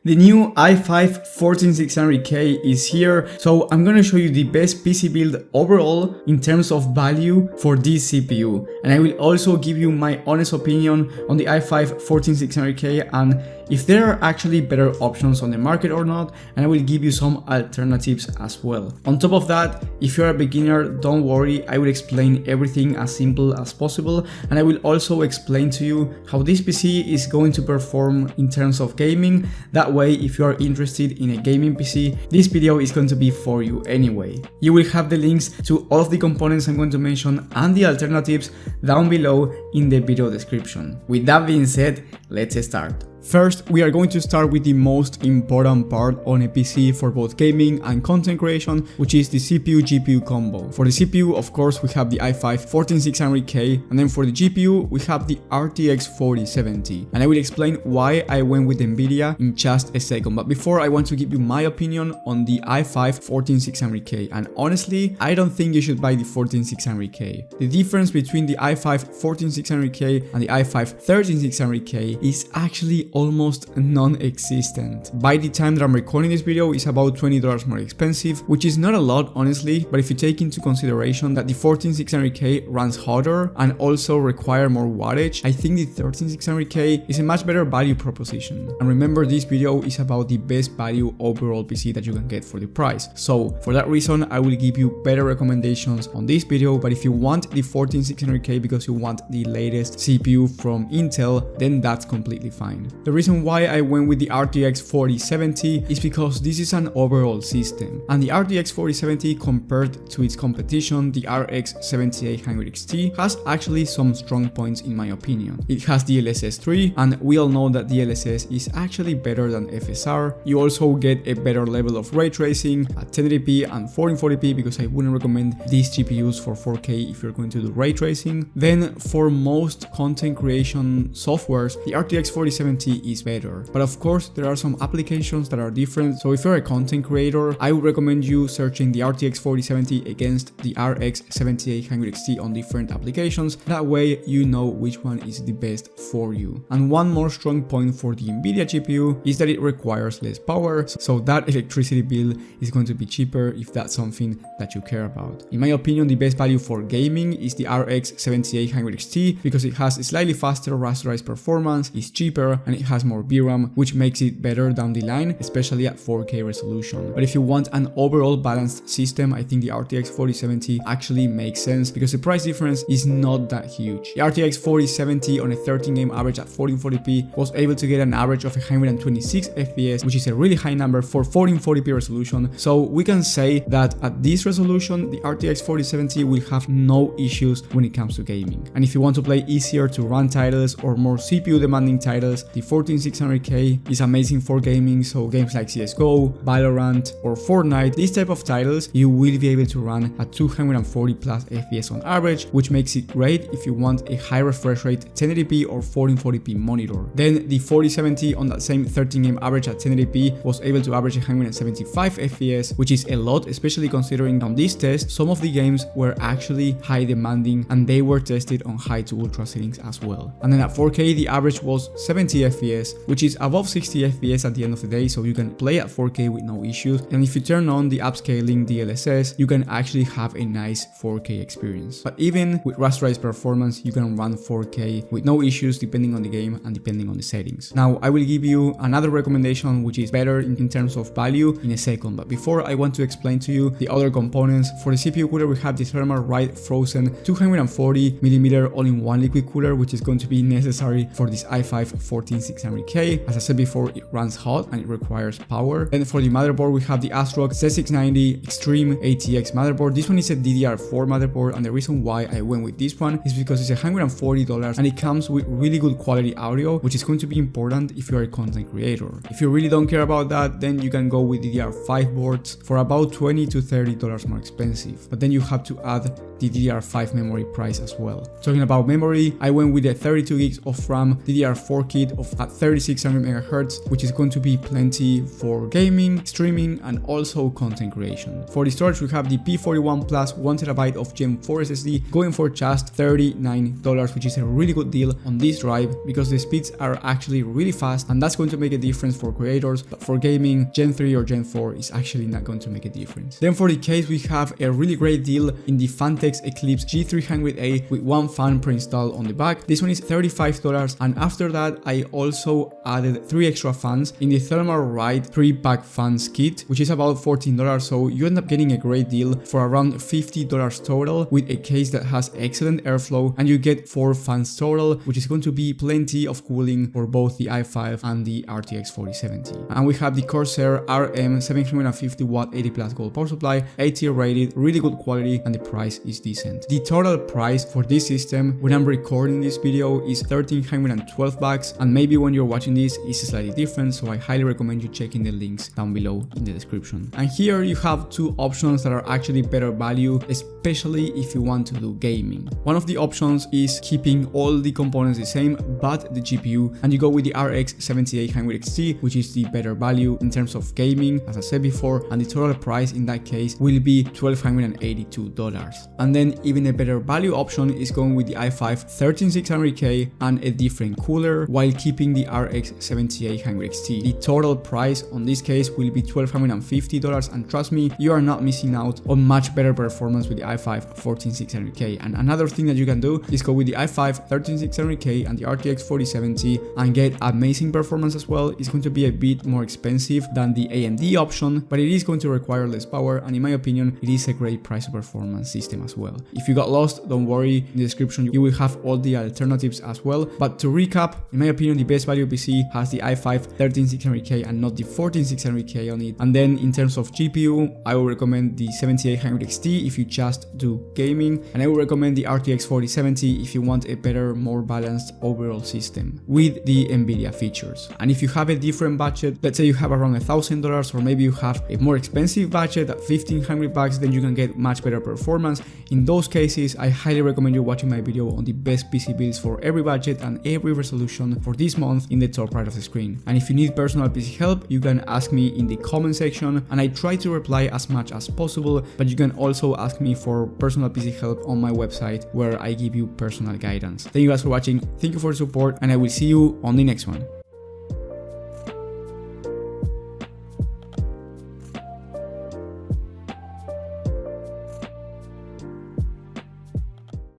The new i5-14600K is here, so I'm gonna show you the best PC build overall in terms of value for this CPU, and I will also give you my honest opinion on the i5-14600K and if there are actually better options on the market or not, and I will give you some alternatives as well. On top of that, if you're a beginner, don't worry, I will explain everything as simple as possible, and I will also explain to you how this PC is going to perform in terms of gaming. That way, if you are interested in a gaming PC, this video is going to be for you anyway. You will have the links to all of the components I'm going to mention and the alternatives down below in the video description. With that being said, let's start. First, we are going to start with the most important part on a PC for both gaming and content creation, which is the CPU-GPU combo. For the CPU, of course, we have the i5-14600K, and then for the GPU, we have the RTX 4070. And I will explain why I went with NVIDIA in just a second. But before, I want to give you my opinion on the i5-14600K. And honestly, I don't think you should buy the 14600K. The difference between the i5-14600K and the i5-13600K is actually almost non-existent. By the time that I'm recording this video, it's about $20 more expensive, which is not a lot honestly, but if you take into consideration that the 14600K runs hotter and also require more wattage, I think the 13600K is a much better value proposition. And remember, this video is about the best value overall PC that you can get for the price. So for that reason, I will give you better recommendations on this video, but if you want the 14600K because you want the latest CPU from Intel, then that's completely fine. The reason why I went with the RTX 4070 is because this is an overall system, and the RTX 4070 compared to its competition, the RX 7800 XT, has actually some strong points in my opinion. It has DLSS 3, and we all know that DLSS is actually better than FSR. You also get a better level of ray tracing at 1080p and 1440p because I wouldn't recommend these GPUs for 4K if you're going to do ray tracing. Then for most content creation softwares, the RTX 4070 is better, but of course there are some applications that are different. So if you're a content creator, I would recommend you searching the RTX 4070 against the RX 7800 XT on different applications. That way you know which one is the best for you. And one more strong point for the NVIDIA GPU is that it requires less power, so that electricity bill is going to be cheaper if that's something that you care about. In my opinion, the best value for gaming is the RX 7800 XT because it has a slightly faster rasterized performance, is cheaper, and it has more VRAM, which makes it better down the line, especially at 4K resolution. But if you want an overall balanced system, I think the RTX 4070 actually makes sense because the price difference is not that huge. The RTX 4070 on a 13 game average at 1440p was able to get an average of 126 FPS, which is a really high number for 1440p resolution. So we can say that at this resolution, the RTX 4070 will have no issues when it comes to gaming. And if you want to play easier to run titles or more CPU demanding titles, the 14600K is amazing for gaming, so games like CSGO, Valorant or Fortnite, these type of titles, you will be able to run at 240 plus FPS on average, which makes it great if you want a high refresh rate 1080p or 1440p monitor. Then the 4070 on that same 13 game average at 1080p was able to average 175 FPS, which is a lot, especially considering on this test, some of the games were actually high demanding and they were tested on high to ultra settings as well. And then at 4K, the average was 70 FPS, which is above 60 FPS at the end of the day, so you can play at 4K with no issues. And if you turn on the upscaling DLSS, you can actually have a nice 4K experience. But even with rasterized performance, you can run 4K with no issues depending on the game and depending on the settings. Now, I will give you another recommendation which is better in terms of value in a second, but before I want to explain to you the other components. For the CPU cooler, we have the Thermalright Frozen 240mm all-in-one liquid cooler, which is going to be necessary for this i5-14600K. As I said before, it runs hot and it requires power. And for the motherboard, we have the ASRock Z690 Extreme ATX motherboard. This one is a DDR4 motherboard, and the reason why I went with this one is because it's $140 and it comes with really good quality audio, which is going to be important if you're a content creator. If you really don't care about that, then you can go with DDR5 boards for about $20 to $30 more expensive, but then you have to add the DDR5 memory price as well. Talking about memory, I went with a 32 gigs of RAM DDR4 kit of at 3600 MHz, which is going to be plenty for gaming, streaming, and also content creation. For the storage, we have the P41 plus 1TB of Gen 4 SSD going for just $39, which is a really good deal on this drive because the speeds are actually really fast, and that's going to make a difference for creators. But for gaming, Gen 3 or Gen 4 is actually not going to make a difference. Then for the case, we have a really great deal in the Fantex Eclipse G300A with one fan pre-installed on the back. This one is $35, and after that I also added 3 extra fans in the Thermal Ride 3-pack fans kit, which is about $14, so you end up getting a great deal for around $50 total with a case that has excellent airflow, and you get 4 fans total, which is going to be plenty of cooling for both the i5 and the RTX 4070. And we have the Corsair RM 750W 80 plus gold power supply, 8-tier rated, really good quality, and the price is decent. The total price for this system when I'm recording this video is $1,312, and maybe when you're watching this it's slightly different, so I highly recommend you checking the links down below in the description. And here you have 2 options that are actually better value, especially if you want to do gaming. One of the options is keeping all the components the same but the GPU, and you go with the RX 7800 XT, which is the better value in terms of gaming, as I said before, and the total price in that case will be $1,282. And then even a better value option is going with the i5 13600K and a different cooler while keeping the RX 7800 XT. The total price on this case will be $1,250, and trust me, you are not missing out on much better performance with the i5 14600K. And another thing that you can do is go with the i5 13600K and the RTX 4070 and get amazing performance as well. It's going to be a bit more expensive than the AMD option, but it is going to require less power, and in my opinion it is a great price to performance system as well. If you got lost, don't worry, in the description you will have all the alternatives as well. But to recap, in my opinion the best value PC has the i5 13600K and not the 14600K on it. And then in terms of GPU, I will recommend the 7800 XT if you just do gaming, and I will recommend the RTX 4070 if you want a better, more balanced overall system with the Nvidia features. And if you have a different budget, let's say you have around $1,000, or maybe you have a more expensive budget at $1,500, then you can get much better performance. In those cases, I highly recommend you watching my video on the best PC builds for every budget and every resolution for this month in the top right of the screen. And if you need personal PC help, you can ask me in the comment section, and I try to reply as much as possible, but you can also ask me for personal PC help on my website where I give you personal guidance. Thank you guys for watching, thank you for the support, and I will see you on the next one.